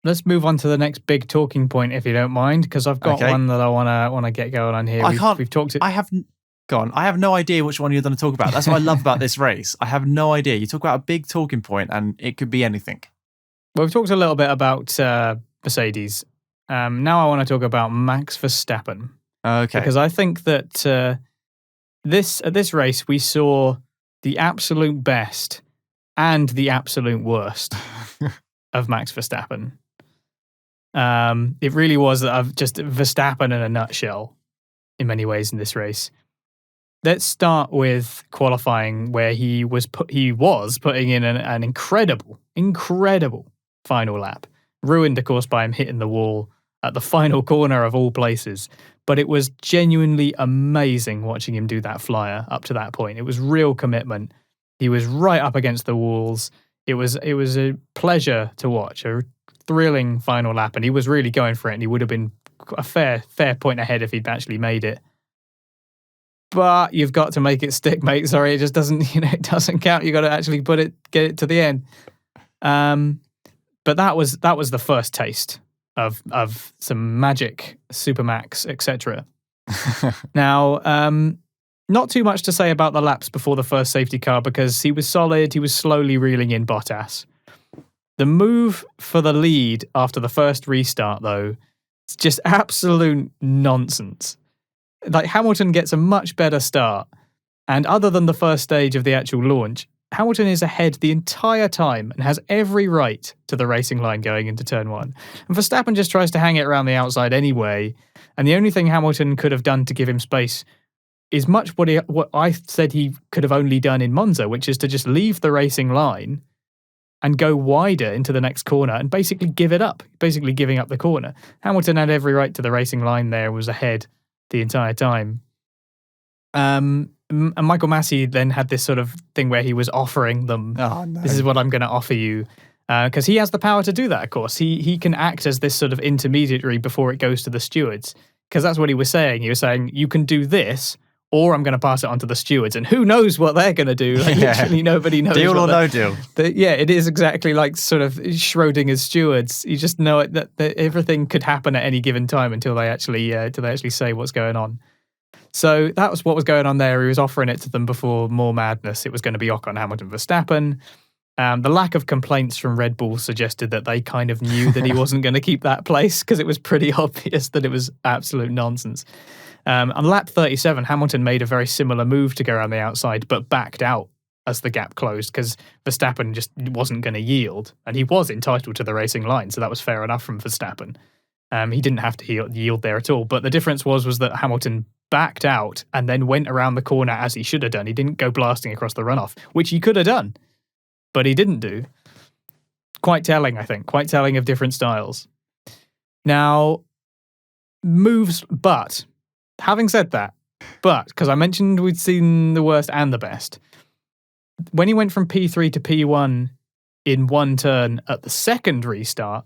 let's move on to the next big talking point, if you don't mind, because I've got one that I want to get going on here. We've talked. Go on. I have no idea which one you're going to talk about. That's what I love about this race. I have no idea. You talk about a big talking point, and it could be anything. Well, we've talked a little bit about Mercedes. Now I want to talk about Max Verstappen. Okay. Because I think that at this race we saw the absolute best and the absolute worst of Max Verstappen. It really was just Verstappen in a nutshell in many ways in this race. Let's start with qualifying, where he was putting in an incredible final lap. Ruined, of course, by him hitting the wall at the final corner of all places. But it was genuinely amazing watching him do that flyer up to that point. It was real commitment. He was right up against the walls. It was a pleasure to watch, a thrilling final lap, and he was really going for it, and he would have been a fair point ahead if he'd actually made it. But you've got to make it stick, mate. Sorry, it just doesn't, it doesn't count. You got to actually get it to the end. But that was the first taste of some magic, Supermax, etc. Now, not too much to say about the laps before the first safety car because he was solid. He was slowly reeling in Bottas. The move for the lead after the first restart, though, it's just absolute nonsense. Like, Hamilton gets a much better start, and other than the first stage of the actual launch, Hamilton is ahead the entire time and has every right to the racing line going into turn one. And Verstappen just tries to hang it around the outside anyway, and the only thing Hamilton could have done to give him space is much what I said he could have only done in Monza, which is to just leave the racing line and go wider into the next corner and basically give it up, basically giving up the corner. Hamilton had every right to the racing line there, was ahead the entire time. And Michael Massey then had this sort of thing where he was offering them, this is what I'm going to offer you. Because he has the power to do that, of course. He can act as this sort of intermediary before it goes to the stewards. Because that's what he was saying. He was saying, you can do this, or I'm going to pass it on to the stewards. And who knows what they're going to do? Like, literally nobody knows. Deal or no deal. It is exactly like sort of Schrodinger's stewards. You just know that everything could happen at any given time until they actually say what's going on. So that was what was going on there. He was offering it to them before more madness. It was going to be Ocon, Hamilton, Verstappen. The lack of complaints from Red Bull suggested that they kind of knew that he wasn't going to keep that place because it was pretty obvious that it was absolute nonsense. On lap 37, Hamilton made a very similar move to go around the outside, but backed out as the gap closed because Verstappen just wasn't going to yield. And he was entitled to the racing line, so that was fair enough from Verstappen. He didn't have to yield there at all. But the difference was that Hamilton backed out and then went around the corner as he should have done. He didn't go blasting across the runoff, which he could have done, but he didn't do. Quite telling, I think. Quite telling of different styles. Now, moves, but... Having said that, because I mentioned we'd seen the worst and the best, when he went from P3 to P1 in one turn at the second restart,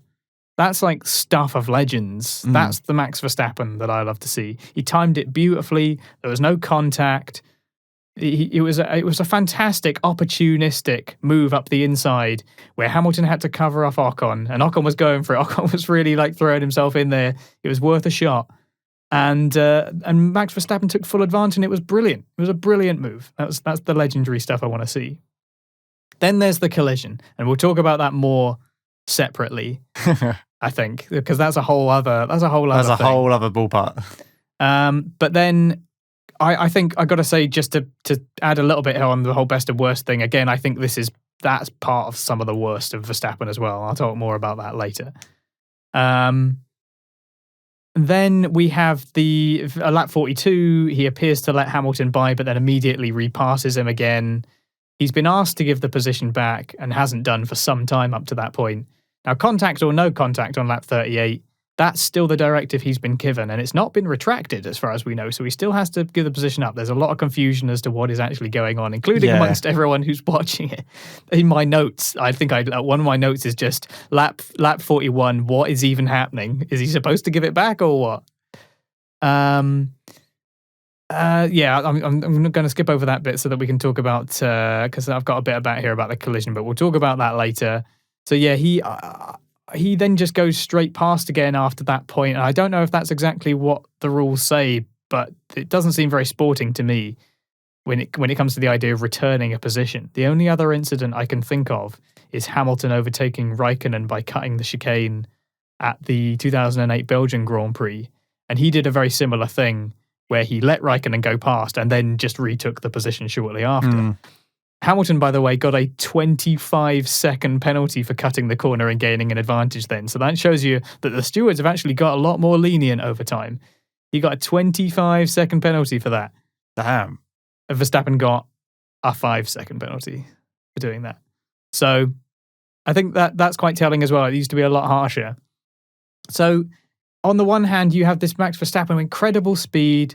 that's like stuff of legends. That's the Max Verstappen that I love to see. He timed it beautifully. There was no contact. It was a fantastic, opportunistic move up the inside where Hamilton had to cover off Ocon, and Ocon was going for it. Ocon was really like throwing himself in there. It was worth a shot. And Max Verstappen took full advantage, and it was brilliant. It was a brilliant move. That's the legendary stuff I want to see. Then there's the collision, and we'll talk about that more separately. I think because that's a whole other whole other ballpark. But then I think I got to say, just to add a little bit on the whole best and worst thing. Again, I think that's part of some of the worst of Verstappen as well. I'll talk more about that later. Then we have lap 42. He appears to let Hamilton by, but then immediately repasses him again. He's been asked to give the position back and hasn't done for some time up to that point. Now, contact or no contact on lap 38, that's still the directive he's been given, and it's not been retracted as far as we know, so he still has to give the position up. There's a lot of confusion as to what is actually going on, including amongst everyone who's watching it. In my notes, I think one of my notes is just lap 41, what is even happening? Is he supposed to give it back or what? I'm going to skip over that bit so that we can talk about, because I've got a bit about the collision, but we'll talk about that later. So yeah, he then just goes straight past again after that point. And I don't know if that's exactly what the rules say, but it doesn't seem very sporting to me when it comes to the idea of returning a position. The only other incident I can think of is Hamilton overtaking Raikkonen by cutting the chicane at the 2008 Belgian Grand Prix. And he did a very similar thing where he let Raikkonen go past and then just retook the position shortly after. Hamilton, by the way, got a 25-second penalty for cutting the corner and gaining an advantage then. So that shows you that the stewards have actually got a lot more lenient over time. He got a 25-second penalty for that. Damn. And Verstappen got a 5-second penalty for doing that. So I think that's quite telling as well. It used to be a lot harsher. So on the one hand, you have this Max Verstappen with incredible speed,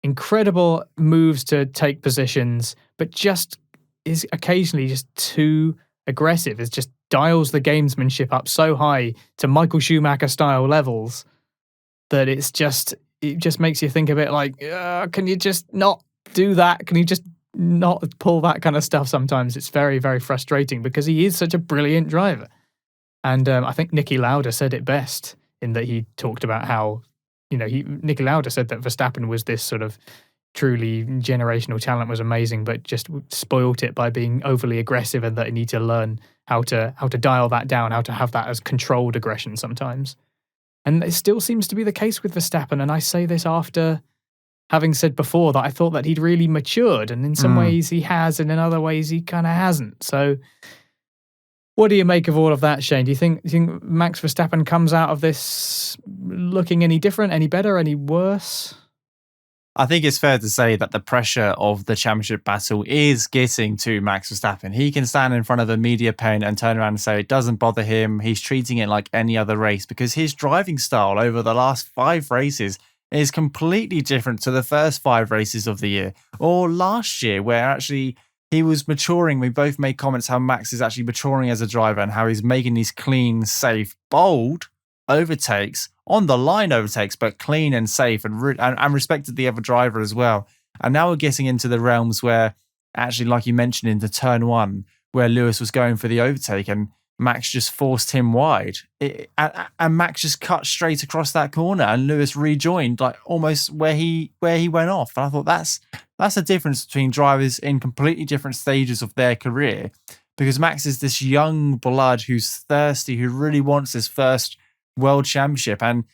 incredible moves to take positions, but just is occasionally just too aggressive. It just dials the gamesmanship up so high to Michael Schumacher style levels that it just makes you think a bit like, can you just not do that? Can you just not pull that kind of stuff sometimes? It's very, very frustrating because he is such a brilliant driver. And I think Niki Lauda said it best in that he talked about how, Niki Lauda said that Verstappen was this sort of truly generational talent, was amazing, but just spoilt it by being overly aggressive, and that he need to learn how to dial that down, how to have that as controlled aggression sometimes. And it still seems to be the case with Verstappen. And I say this after having said before that I thought that he'd really matured, and in some ways he has, and in other ways he kind of hasn't. So what do you make of all of that, Shane? Do you think Max Verstappen comes out of this looking any different, any better, any worse? I think it's fair to say that the pressure of the championship battle is getting to Max Verstappen. He can stand in front of a media pen and turn around and say it doesn't bother him. He's treating it like any other race because his driving style over the last 5 races is completely different to the first 5 races of the year, or last year, where actually he was maturing. We both made comments how Max is actually maturing as a driver and how he's making these clean, safe, bold overtakes, on the line overtakes, but clean and safe, and respected the other driver as well. And now we're getting into the realms where, actually, like you mentioned, into turn 1, where Lewis was going for the overtake and Max just forced him wide. And Max just cut straight across that corner, and Lewis rejoined like almost where he went off. And I thought that's the difference between drivers in completely different stages of their career, because Max is this young blood who's thirsty, who really wants his first world championship, and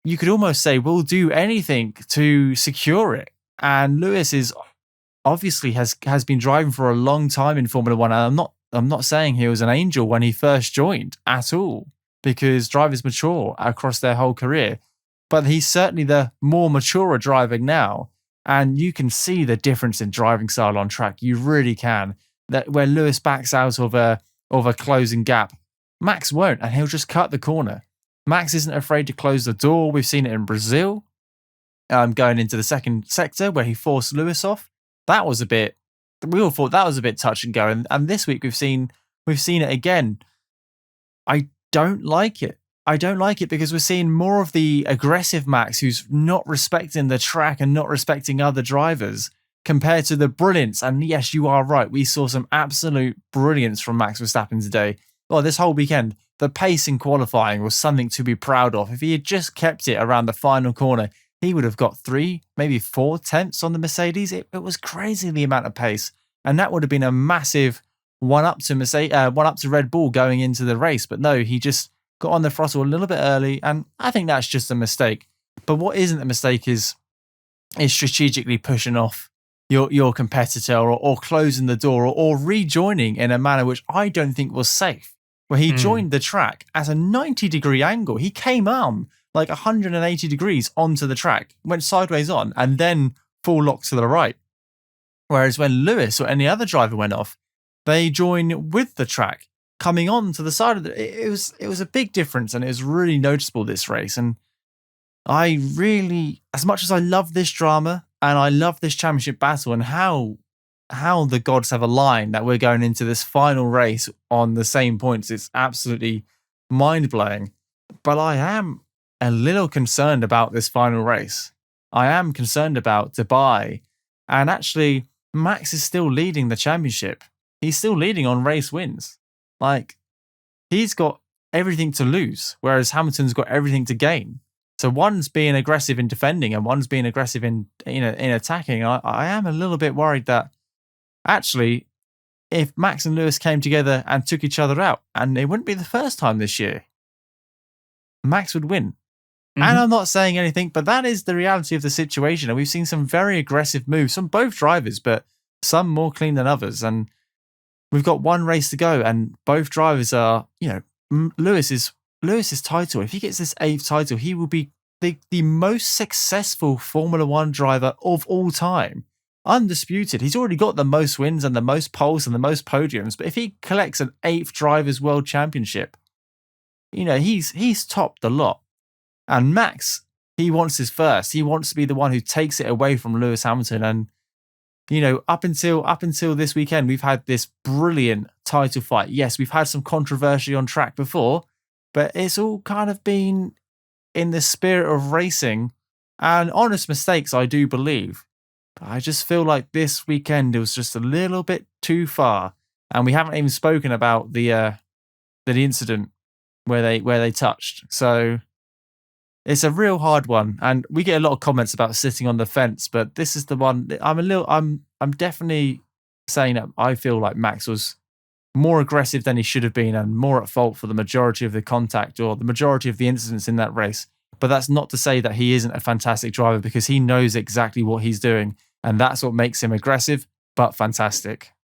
you could almost say will do anything to secure it. And Lewis is obviously has been driving for a long time in Formula One, and I'm not saying he was an angel when he first joined at all, because drivers mature across their whole career, but he's certainly the more mature driving now, and you can see the difference in driving style on track. You really can. That where Lewis backs out of a closing gap, Max won't, and he'll just cut the corner. Max isn't afraid to close the door. We've seen it in Brazil, going into the second sector where he forced Lewis off. That was we all thought that was a bit touch and go. And this week we've seen it again. I don't like it. I don't like it because we're seeing more of the aggressive Max who's not respecting the track and not respecting other drivers compared to the brilliance. And yes, you are right. We saw some absolute brilliance from Max Verstappen today. Well, this whole weekend, the pace in qualifying was something to be proud of. If he had just kept it around the final corner, he would have got 3, maybe 4 tenths on the Mercedes. It was crazy the amount of pace, and that would have been a massive one up to Red Bull going into the race. But no, he just got on the throttle a little bit early, and I think that's just a mistake. But what isn't a mistake is strategically pushing off your competitor, or closing the door, or rejoining in a manner which I don't think was safe. Where he joined the track at a 90-degree angle. He came like 180 degrees onto the track, went sideways on, and then full lock to the right. Whereas when Lewis or any other driver went off, they join with the track, coming on to the side of it was a big difference, and it was really noticeable this race. And I really, as much as I love this drama and I love this championship battle and how the gods have aligned that we're going into this final race on the same points, it's absolutely mind-blowing. But I am a little concerned about this final race. I am concerned about Dubai. And actually, Max is still leading the championship. He's still leading on race wins. Like, he's got everything to lose, whereas Hamilton's got everything to gain. So one's being aggressive in defending and one's being aggressive in attacking. I am a little bit worried that actually, if Max and Lewis came together and took each other out, and it wouldn't be the first time this year, Max would win. Mm-hmm. And I'm not saying anything, but that is the reality of the situation. And we've seen some very aggressive moves from both drivers, but some more clean than others. And we've got one race to go, and both drivers are, Lewis's title. If he gets this 8th title, he will be the most successful Formula One driver of all time. Undisputed. He's already got the most wins and the most poles and the most podiums. But if he collects an 8th Drivers' World Championship, he's topped the lot. And Max, he wants his first. He wants to be the one who takes it away from Lewis Hamilton. And up until this weekend, we've had this brilliant title fight. Yes, we've had some controversy on track before, but it's all kind of been in the spirit of racing and honest mistakes, I do believe. But I just feel like this weekend it was just a little bit too far, and we haven't even spoken about the incident where they touched. So it's a real hard one, and we get a lot of comments about sitting on the fence. But this is the one I'm definitely saying that I feel like Max was more aggressive than he should have been and more at fault for the majority of the contact or the majority of the incidents in that race. But that's not to say that he isn't a fantastic driver, because he knows exactly what he's doing, and that's what makes him aggressive but fantastic.